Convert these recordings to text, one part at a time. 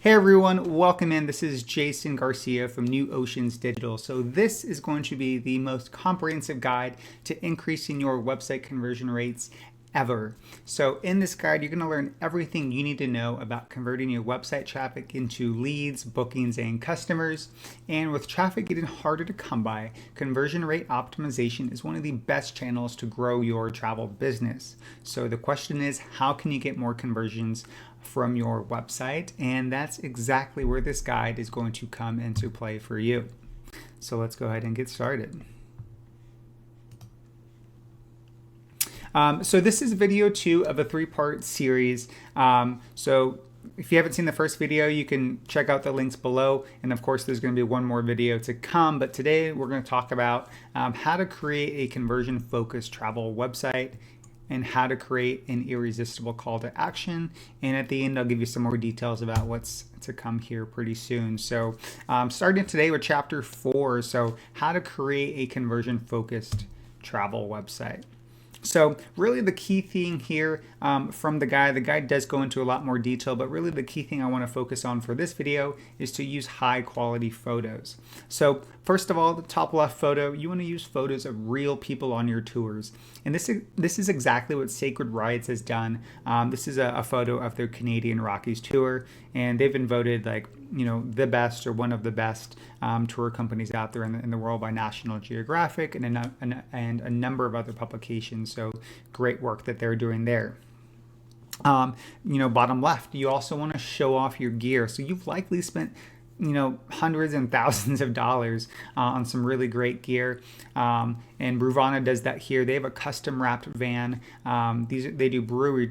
Hey everyone, welcome in. This is Jason Garcia from New Oceans Digital. So this is going to be the most comprehensive guide to increasing your website conversion rates ever. So in this guide, you're going to learn everything you need to know about converting your website traffic into leads, bookings, and customers. And with traffic getting harder to come by, conversion rate optimization is one of the best channels to grow your travel business. So the question is, how can you get more conversions from your website? And that's exactly where this guide is going to come into play for you. So let's go ahead and get started. So this is video 2 of a 3-part series. So if you haven't seen the first video, you can check out the links below. And of course, there's going to be one more video to come. But today we're going to talk about how to create a conversion-focused travel website and how to create an irresistible call to action. And at the end, I'll give you some more details about what's to come here pretty soon. So starting today with chapter 4, so how to create a conversion-focused travel website. So really the key thing here from the guide does go into a lot more detail, but really the key thing I want to focus on for this video is to use high quality photos. So first of all, the top left photo, you want to use photos of real people on your tours. And this is exactly what Sacred Rides has done. This is a photo of their Canadian Rockies tour, and they've been voted the best or one of the best tour companies out there in the world by National Geographic and a number of other publications. So great work that they're doing there. Bottom left, you also want to show off your gear. So you've likely spent hundreds and thousands of dollars on some really great gear. And Bruvana does that here. They have a custom wrapped van. They do brewery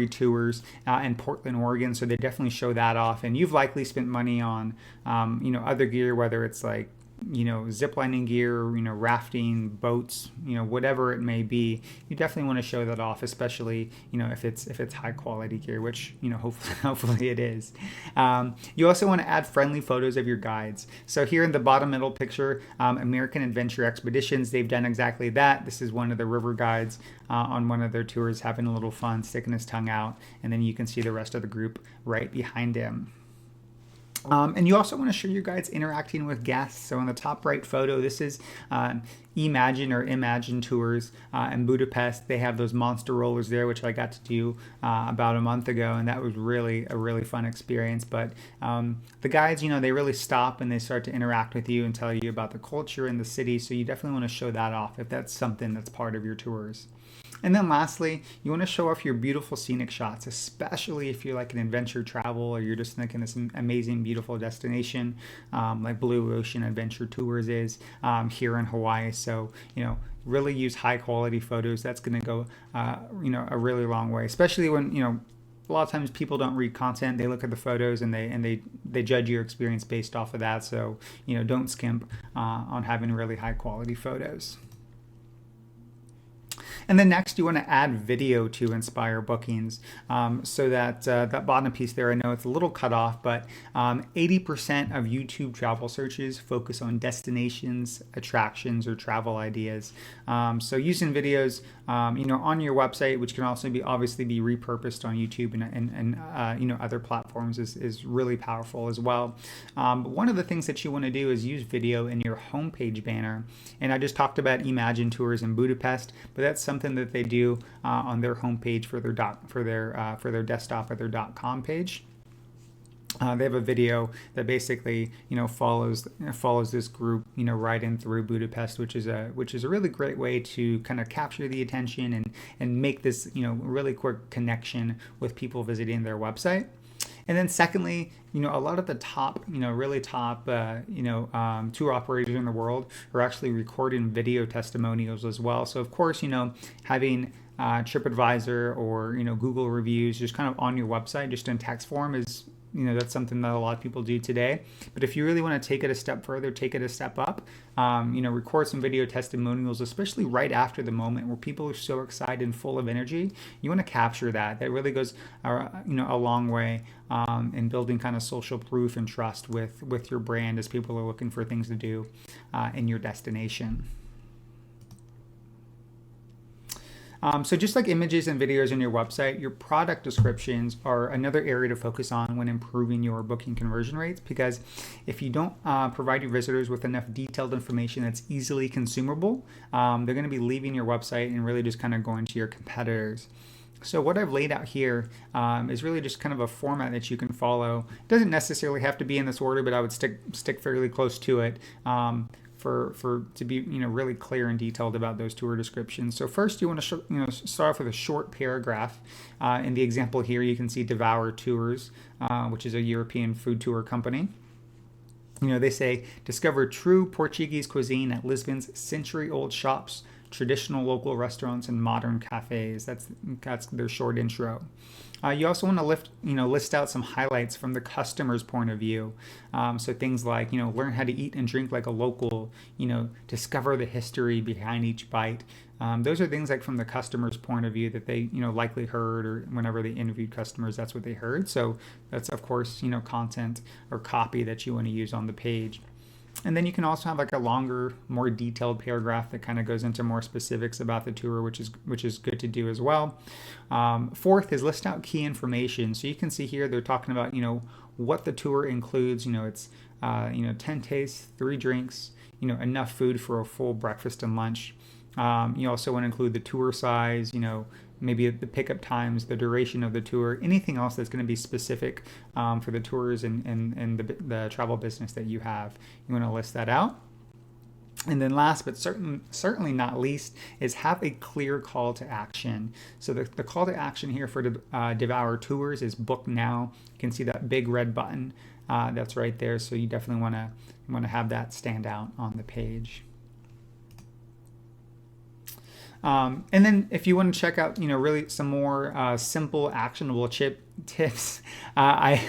tours in Portland, Oregon. So they definitely show that off. And you've likely spent money on, other gear, whether it's like, ziplining gear, rafting, boats, whatever it may be. You definitely want to show that off, especially, if it's high quality gear, which, hopefully it is. You also want to add friendly photos of your guides. So here in the bottom middle picture, American Adventure Expeditions, they've done exactly that. This is one of the river guides on one of their tours, having a little fun, sticking his tongue out, and then you can see the rest of the group right behind him. And you also want to show your guides interacting with guests. So in the top right photo, this is Imagine Tours in Budapest. They have those monster rollers there, which I got to do about a month ago, and that was really a really fun experience. But the guides, they really stop and they start to interact with you and tell you about the culture and the city. So you definitely want to show that off if that's something that's part of your tours. And then lastly, you want to show off your beautiful scenic shots, especially if you're like an adventure travel or you're just like in this amazing, beautiful destination like Blue Ocean Adventure Tours is here in Hawaii. So, really use high quality photos. That's going to go, a really long way, especially when, a lot of times people don't read content. They look at the photos and they judge your experience based off of that. So, don't skimp on having really high quality photos. And then next, you want to add video to inspire bookings. So that bottom piece there, I know it's a little cut off, but 80% of YouTube travel searches focus on destinations, attractions, or travel ideas. So using videos, on your website, which can also obviously be repurposed on YouTube and other platforms, is really powerful as well. But one of the things that you want to do is use video in your homepage banner. And I just talked about Imagine Tours in Budapest, but that's something that they do on their homepage for their desktop or their .com page. They have a video that basically follows this group right in through Budapest, which is a really great way to kind of capture the attention and make this really quick connection with people visiting their website. And then secondly, a lot of the top, really top, tour operators in the world are actually recording video testimonials as well. So of course, having TripAdvisor or, Google reviews just kind of on your website, just in text form is, that's something that a lot of people do today. But if you really want to take it a step further, take it a step up, record some video testimonials, especially right after the moment where people are so excited and full of energy. You want to capture that. That really goes, a long way in building kind of social proof and trust with your brand as people are looking for things to do in your destination. So just like images and videos on your website, your product descriptions are another area to focus on when improving your booking conversion rates, because if you don't provide your visitors with enough detailed information that's easily consumable, they're going to be leaving your website and really just kind of going to your competitors. So what I've laid out here is really just kind of a format that you can follow. It doesn't necessarily have to be in this order, but I would stick fairly close to it for to be really clear and detailed about those tour descriptions. So first, you want to start off with a short paragraph. In the example here, you can see Devour Tours, which is a European food tour company. They say, discover true Portuguese cuisine at Lisbon's century-old shops, traditional local restaurants, and modern cafes. That's their short intro. You also want to list out some highlights from the customer's point of view. So things like, learn how to eat and drink like a local, discover the history behind each bite. Those are things like from the customer's point of view that they, likely heard, or whenever they interviewed customers, that's what they heard. So that's, of course, content or copy that you want to use on the page. And then you can also have like a longer, more detailed paragraph that kind of goes into more specifics about the tour, which is good to do as well. Fourth is list out key information. So you can see here they're talking about what the tour includes. It's 10 tastes, 3 drinks, enough food for a full breakfast and lunch. You also want to include the tour size, maybe the pickup times, the duration of the tour, anything else that's going to be specific for the tours and the travel business that you have. You want to list that out. And then last but certainly not least is have a clear call to action. So the call to action here for Devour Tours is book now. You can see that big red button that's right there. So you definitely want to have that stand out on the page. And then if you want to check out, really some more simple, actionable tips, I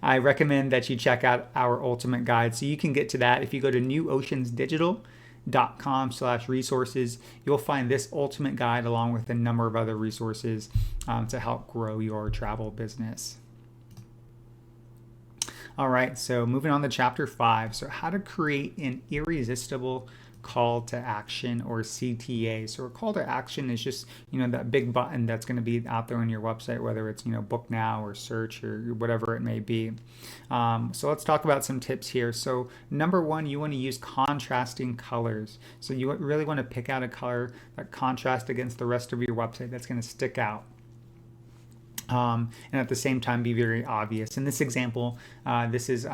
recommend that you check out our ultimate guide. So you can get to that if you go to newoceansdigital.com/resources. You'll find this ultimate guide along with a number of other resources to help grow your travel business. All right, so moving on to chapter 5. So how to create an irresistible call to action, or CTA. So a call to action is just, that big button that's going to be out there on your website, whether it's, book now or search or whatever it may be. So let's talk about some tips here. So number one, you want to use contrasting colors. So you really want to pick out a color that contrasts against the rest of your website that's going to stick out. And at the same time be very obvious. In this example, this is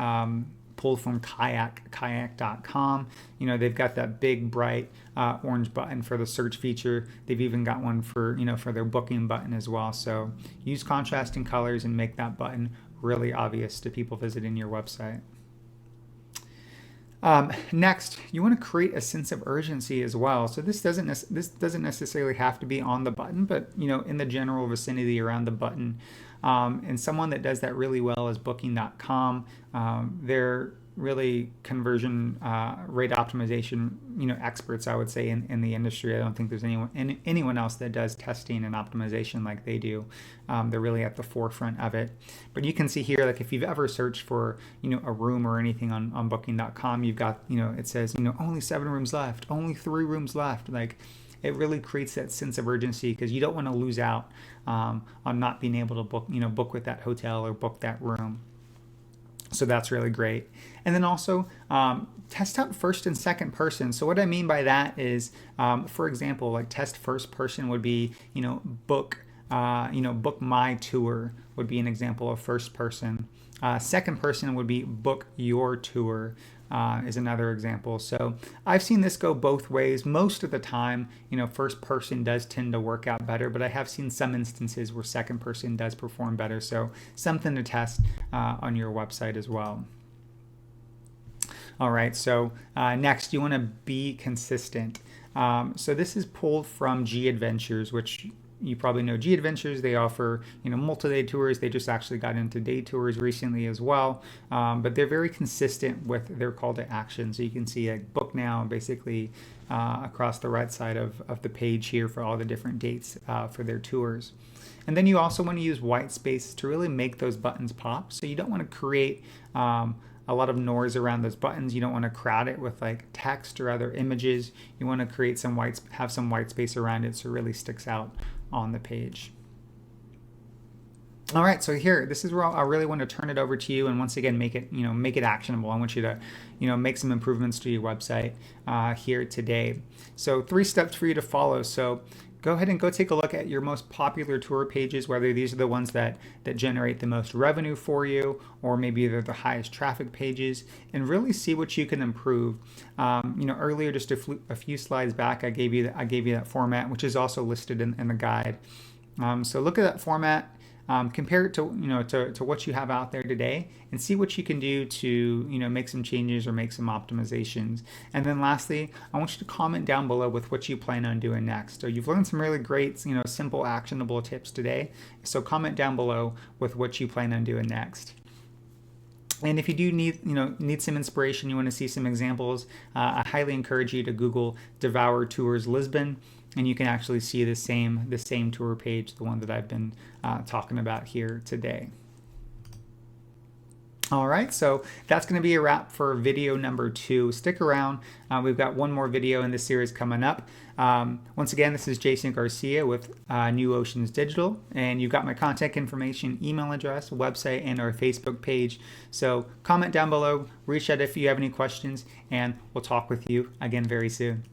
pulled from kayak.com. They've got that big bright orange button for the search feature. They've even got one for for their booking button as well. So use contrasting colors and make that button really obvious to people visiting your website. Next, you want to create a sense of urgency as well. So this doesn't necessarily have to be on the button, but in the general vicinity around the button. And someone that does that really well is Booking.com. They're really conversion rate optimization experts, I would say, in the industry. I don't think there's anyone else that does testing and optimization like they do. They're really at the forefront of it. But you can see here, like if you've ever searched for a room or anything on Booking.com, you've got it says only 7 rooms left, only 3 rooms left. Like it really creates that sense of urgency, because you don't want to lose out on not being able to book with that hotel or book that room. So that's really great. And then also test out first and second person. So what I mean by that is, for example, like test first person would be, book my tour would be an example of first person. Second person would be book your tour. Is another example. So I've seen this go both ways. Most of the time, first person does tend to work out better, but I have seen some instances where second person does perform better. So something to test on your website as well. All right, so next, you want to be consistent. So this is pulled from G Adventures, which you probably know G Adventures. They offer, multi-day tours. They just actually got into day tours recently as well. But they're very consistent with their call to action. So you can see book now basically across the right side of the page here for all the different dates for their tours. And then you also want to use white space to really make those buttons pop. So you don't want to create a lot of noise around those buttons. You don't want to crowd it with like text or other images. You want to create some have some white space around it so it really sticks out on the page. All right, so here, this is where I really want to turn it over to you, and once again, make it actionable. I want you to, make some improvements to your website here today. So 3 steps for you to follow. So go ahead and go take a look at your most popular tour pages, whether these are the ones that generate the most revenue for you, or maybe they're the highest traffic pages, and really see what you can improve. Earlier, just a few slides back, I gave you that format, which is also listed in the guide. So look at that format. Compare it to what you have out there today, and see what you can do to make some changes or make some optimizations. And then lastly, I want you to comment down below with what you plan on doing next. So you've learned some really great simple actionable tips today. So comment down below with what you plan on doing next. And if you do need some inspiration, you want to see some examples, I highly encourage you to Google Devour Tours Lisbon, and you can actually see the same tour page, the one that I've been talking about here today. All right, so that's going to be a wrap for video number 2. Stick around. We've got one more video in this series coming up. Once again, this is Jason Garcia with New Oceans Digital, and you've got my contact information, email address, website, and our Facebook page. So comment down below, reach out if you have any questions, and we'll talk with you again very soon.